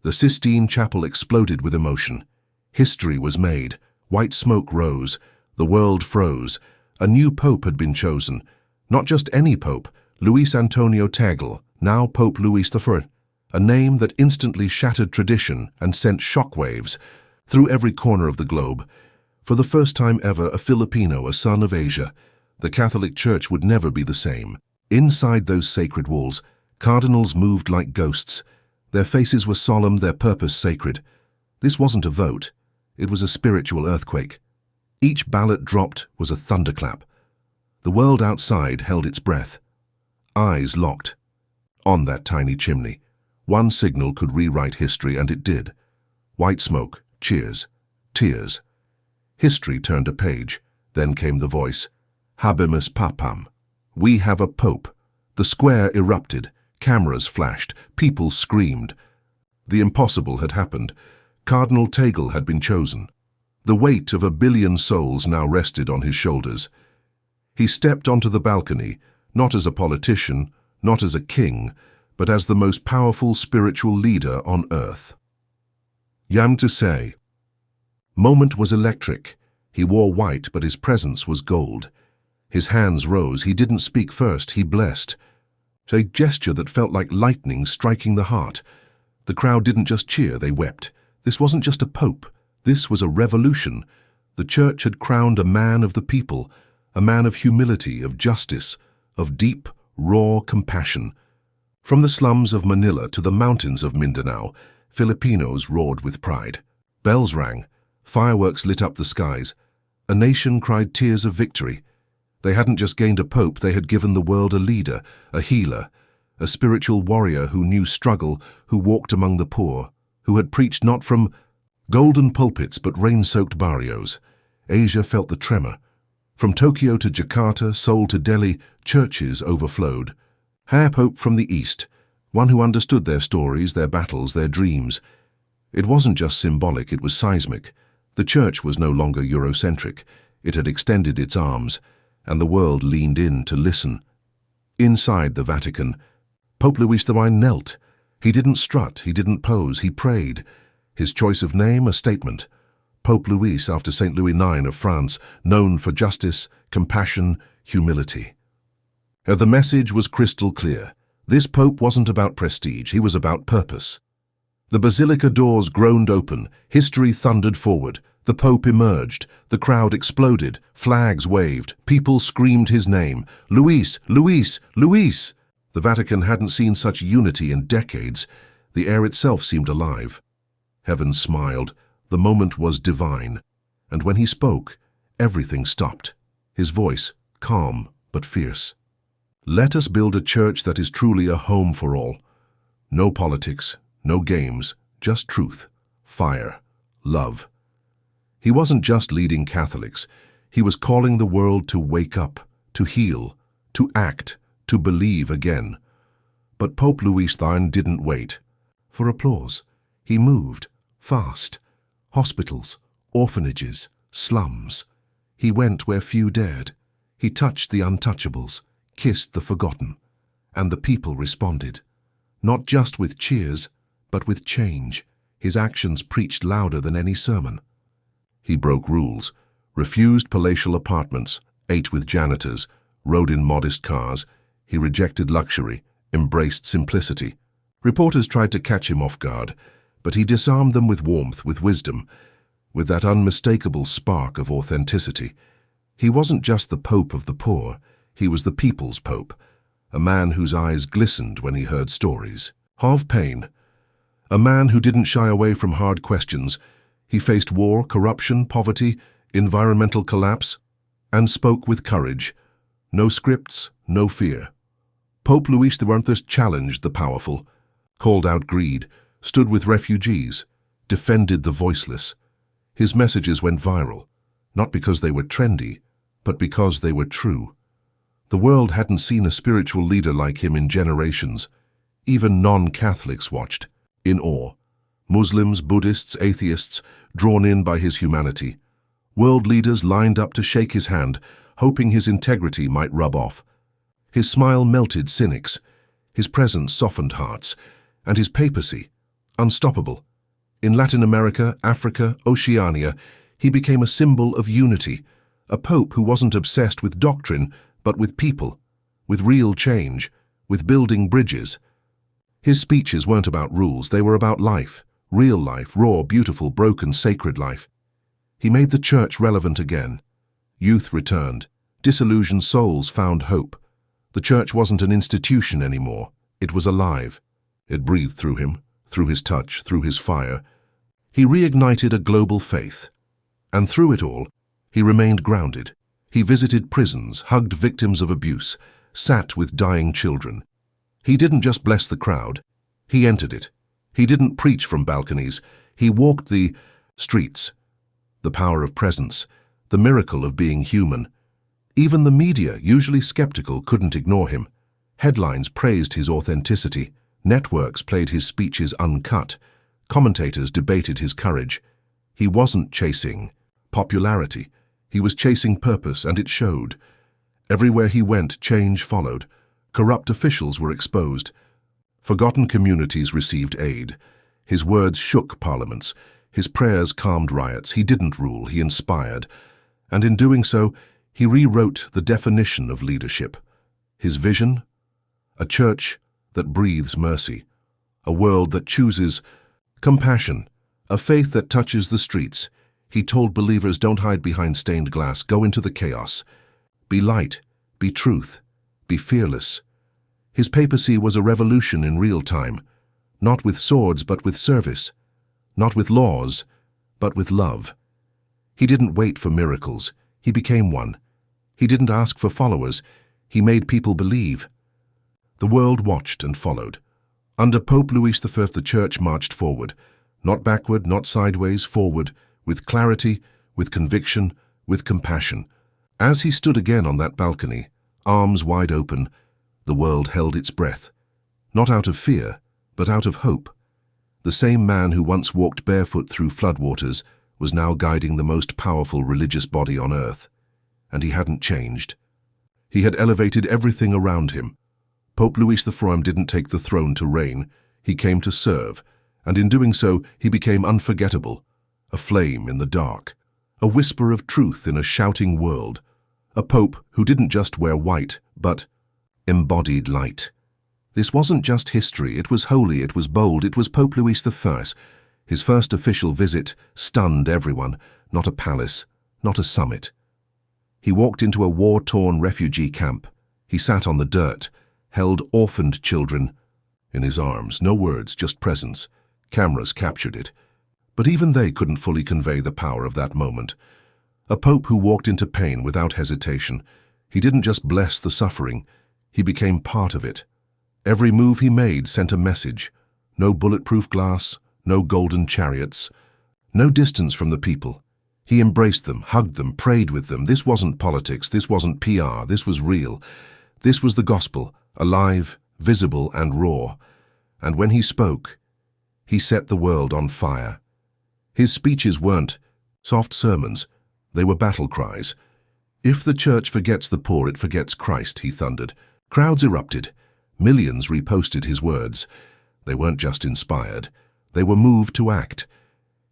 The Sistine Chapel exploded with emotion. History was made. White smoke rose. The world froze. A new pope had been chosen. Not just any pope, Luis Antonio Tagle, now Pope Louis I, a name that instantly shattered tradition and sent shockwaves through every corner of the globe. For the first time ever, a Filipino, a son of Asia. The Catholic Church would never be the same. Inside those sacred walls, cardinals moved like ghosts. Their faces were solemn, their purpose sacred. This wasn't a vote. It was a spiritual earthquake. Each ballot dropped was a thunderclap. The world outside held its breath. Eyes locked. On that tiny chimney, one signal could rewrite history, and it did. White smoke, cheers, tears. History turned a page. Then came the voice. Habemus Papam. We have a pope. The square erupted. Cameras flashed. People screamed. The impossible had happened. Cardinal Tagle had been chosen. The weight of 1 billion souls now rested on his shoulders. He stepped onto the balcony, not as a politician, not as a king, but as the most powerful spiritual leader on earth. Yam to say. Moment was electric. He wore white, but his presence was gold. His hands rose. He didn't speak first. He blessed. A gesture that felt like lightning striking the heart. The crowd didn't just cheer, they wept. This wasn't just a pope. This was a revolution. The Church had crowned a man of the people, a man of humility, of justice, of deep, raw compassion. From the slums of Manila to the mountains of Mindanao, Filipinos roared with pride. Bells rang. Fireworks lit up the skies. A nation cried tears of victory. They hadn't just gained a pope, they had given the world a leader, a healer, a spiritual warrior who knew struggle, who walked among the poor, who had preached not from golden pulpits but rain-soaked barrios. Asia felt the tremor. From Tokyo to Jakarta, Seoul to Delhi, churches overflowed. Hair Pope from the East, one who understood their stories, their battles, their dreams. It wasn't just symbolic, it was seismic. The Church was no longer Eurocentric. It had extended its arms, and the world leaned in to listen. Inside the Vatican, Pope Louis I knelt. He didn't strut, he didn't pose, he prayed. His choice of name, a statement. Pope Louis, after St. Louis IX of France, known for justice, compassion, humility. The message was crystal clear. This pope wasn't about prestige, he was about purpose. The Basilica doors groaned open, history thundered forward. The Pope emerged, the crowd exploded, flags waved, people screamed his name. Luis, Luis, Luis! The Vatican hadn't seen such unity in decades. The air itself seemed alive. Heaven smiled. The moment was divine. And when he spoke, everything stopped. His voice, calm but fierce. Let us build a church that is truly a home for all. No politics, no games, just truth, fire, love. He wasn't just leading Catholics. He was calling the world to wake up, to heal, to act, to believe again. But Pope Louis IX didn't wait for applause. He moved, fast. Hospitals, orphanages, slums. He went where few dared. He touched the untouchables, kissed the forgotten. And the people responded. Not just with cheers, but with change. His actions preached louder than any sermon. He broke rules, refused palatial apartments, ate with janitors, rode in modest cars. He rejected luxury, embraced simplicity. Reporters tried to catch him off guard, but he disarmed them with warmth, with wisdom, with that unmistakable spark of authenticity. He wasn't just the Pope of the poor, he was the people's Pope, a man whose eyes glistened when he heard stories of pain, a man who didn't shy away from hard questions. He faced war, corruption, poverty, environmental collapse, and spoke with courage. No scripts, no fear. Pope Louis XI challenged the powerful, called out greed, stood with refugees, defended the voiceless. His messages went viral, not because they were trendy, but because they were true. The world hadn't seen a spiritual leader like him in generations. Even non-Catholics watched, in awe. Muslims, Buddhists, atheists, drawn in by his humanity. World leaders lined up to shake his hand, hoping his integrity might rub off. His smile melted cynics, his presence softened hearts, and his papacy, unstoppable. In Latin America, Africa, Oceania, he became a symbol of unity, a pope who wasn't obsessed with doctrine, but with people, with real change, with building bridges. His speeches weren't about rules, they were about life, real life, raw, beautiful, broken, sacred life. He made the church relevant again. Youth returned. Disillusioned souls found hope. The church wasn't an institution anymore. It was alive. It breathed through him, through his touch, through his fire. He reignited a global faith. And through it all, he remained grounded. He visited prisons, hugged victims of abuse, sat with dying children. He didn't just bless the crowd. He entered it. He didn't preach from balconies. He walked the streets. The power of presence, the miracle of being human. Even the media, usually skeptical, couldn't ignore him. Headlines praised his authenticity. Networks played his speeches uncut. Commentators debated his courage. He wasn't chasing popularity. He was chasing purpose, and it showed. Everywhere he went, change followed. Corrupt officials were exposed. Forgotten communities received aid. His words shook parliaments. His prayers calmed riots. He didn't rule, he inspired. And in doing so, he rewrote the definition of leadership. His vision? A church that breathes mercy. A world that chooses compassion. A faith that touches the streets. He told believers, don't hide behind stained glass, go into the chaos. Be light, be truth, be fearless. His papacy was a revolution in real time, not with swords but with service, not with laws but with love. He didn't wait for miracles, he became one. He didn't ask for followers, he made people believe. The world watched and followed. Under Pope Louis I, the Church marched forward, not backward, not sideways, forward, with clarity, with conviction, with compassion. As he stood again on that balcony, arms wide open, the world held its breath, not out of fear, but out of hope. The same man who once walked barefoot through floodwaters was now guiding the most powerful religious body on earth. And he hadn't changed. He had elevated everything around him. Pope Louis XIV didn't take the throne to reign, he came to serve, and in doing so he became unforgettable, a flame in the dark, a whisper of truth in a shouting world, a pope who didn't just wear white, but embodied light. This wasn't just history, it was holy, it was bold, it was Pope Louis I. His first official visit stunned everyone, not a palace, not a summit. He walked into a war-torn refugee camp. He sat on the dirt, held orphaned children in his arms. No words, just presence. Cameras captured it. But even they couldn't fully convey the power of that moment. A pope who walked into pain without hesitation. He didn't just bless the suffering, he became part of it. Every move he made sent a message. No bulletproof glass, no golden chariots, no distance from the people. He embraced them, hugged them, prayed with them. This wasn't politics, this wasn't PR, this was real. This was the gospel, alive, visible and raw. And when he spoke, he set the world on fire. His speeches weren't soft sermons, they were battle cries. If the church forgets the poor, it forgets Christ, he thundered. Crowds erupted. Millions reposted his words. They weren't just inspired, they were moved to act.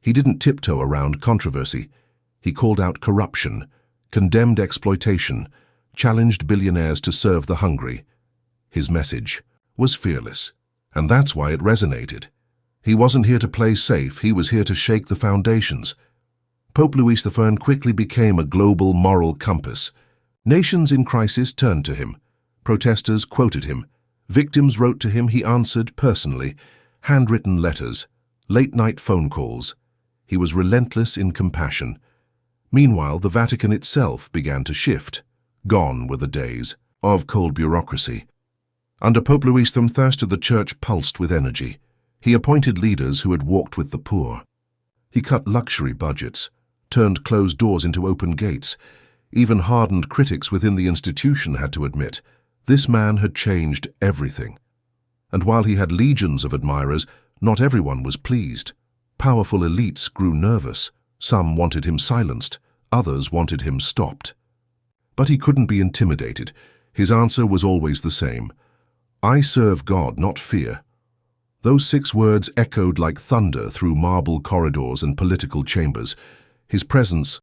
He didn't tiptoe around controversy. He called out corruption, condemned exploitation, challenged billionaires to serve the hungry. His message was fearless, and that's why it resonated. He wasn't here to play safe, he was here to shake the foundations. Pope Louis XIV quickly became a global moral compass. Nations in crisis turned to him. Protesters quoted him. Victims wrote to him, he answered personally. Handwritten letters, late-night phone calls. He was relentless in compassion. Meanwhile, the Vatican itself began to shift. Gone were the days of cold bureaucracy. Under Pope Louis XIII, the Church pulsed with energy. He appointed leaders who had walked with the poor. He cut luxury budgets, turned closed doors into open gates. Even hardened critics within the institution had to admit, this man had changed everything. And while he had legions of admirers, not everyone was pleased. Powerful elites grew nervous. Some wanted him silenced, others wanted him stopped. But he couldn't be intimidated. His answer was always the same. I serve God, not fear. Those 6 words echoed like thunder through marble corridors and political chambers. His presence,